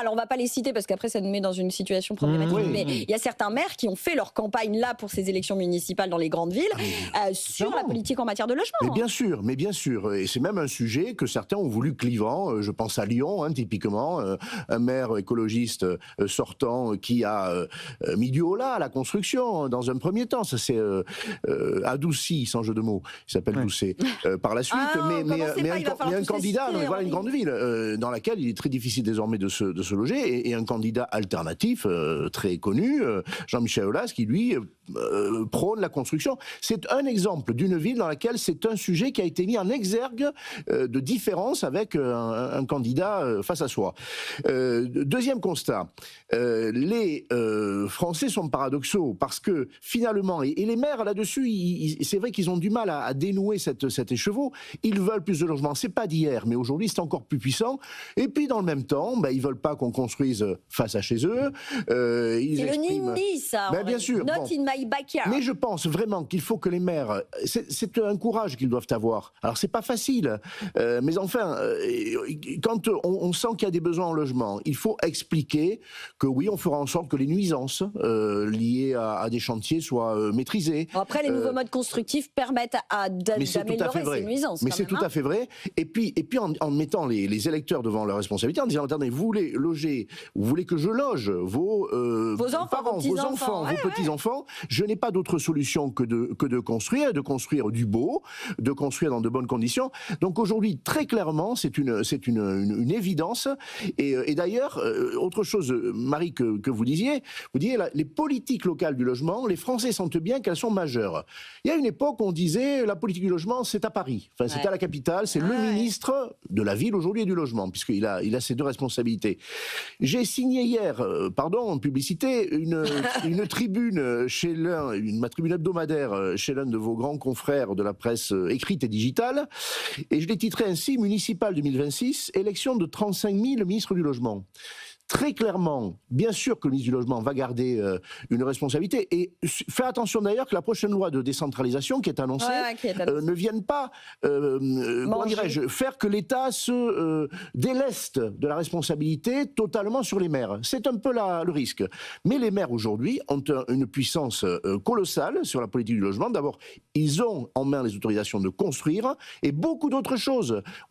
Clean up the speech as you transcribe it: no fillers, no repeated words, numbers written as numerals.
alors on va pas les citer parce qu'après ça nous met dans une situation problématique, mais il y a certains maires qui ont fait leur campagne là pour ces élections municipales dans les grandes villes sur la politique en matière de logement. Mais bien sûr, et c'est même un sujet que certains ont voulu clivant. Je pense à Lyon, typiquement, un maire écologiste sortant qui a mis du holà à la construction dans un premier temps. Ça s'est adouci, sans jeu de mots. Il s'appelle Doucet par la suite. Mais un candidat, voilà une grande ville dans laquelle il est très difficile désormais de se loger, et un candidat alternatif très connu, Jean-Michel Aulas, qui lui prône la construction. C'est un exemple d'une ville dans laquelle c'est un sujet qui a été mis en exergue de différence avec un candidat face à soi. Deuxième constat, les Français sont paradoxaux parce que finalement, et les maires là-dessus, c'est vrai qu'ils ont du mal à dénouer cet écheveau. Ils veulent plus de logements, c'est pas d'hier, mais aujourd'hui c'est encore plus puissant. Et puis dans le même temps, ils veulent pas qu'on construise face à chez eux. C'est le NIMBY, ça. Bien sûr. Not in my backyard. Mais je pense vraiment qu'il faut que les maires, c'est un courage qu'ils doivent avoir. Alors c'est pas facile, mais enfin, quand on sent qu'il y a des besoins en logement, il faut expliquer que oui, on fera en sorte que les nuisances liées à des chantiers soient maîtrisées. Après, les nouveaux modes constructifs permettent d'améliorer ces nuisances. Mais c'est tout à fait vrai. Et puis en mettant les électeurs devant leurs responsabilités, en disant attendez, vous voulez loger, vous voulez que je loge vos enfants, parents, vos enfants, vos petits-enfants, je n'ai pas d'autre solution que de construire du beau, de construire dans de bonnes conditions. Donc aujourd'hui, très clairement, c'est une évidence. Et d'ailleurs, autre chose, Marie, que vous disiez, les politiques locales du logement, les Français sentent bien qu'elles sont majeures. Il y a une époque où on disait la politique du logement, c'est à Paris. Enfin, c'est à la capitale, c'est le ministre de la ville aujourd'hui et du logement, puisqu'il a ces deux responsabilités. J'ai signé hier, en publicité, une tribune chez ma tribune hebdomadaire chez l'un de vos grands confrères de la presse écrite et digitale, et je l'ai titré ainsi, Municipal 2026, élection de 35 000 ministres du logement. Très clairement, bien sûr que le ministre du Logement va garder une responsabilité, et faire attention d'ailleurs que la prochaine loi de décentralisation qui est annoncée ne vienne pas faire que l'État se déleste de la responsabilité totalement sur les maires. C'est un peu le risque. Mais les maires aujourd'hui ont une puissance colossale sur la politique du logement. D'abord, ils ont en main les autorisations de construire et beaucoup d'autres choses.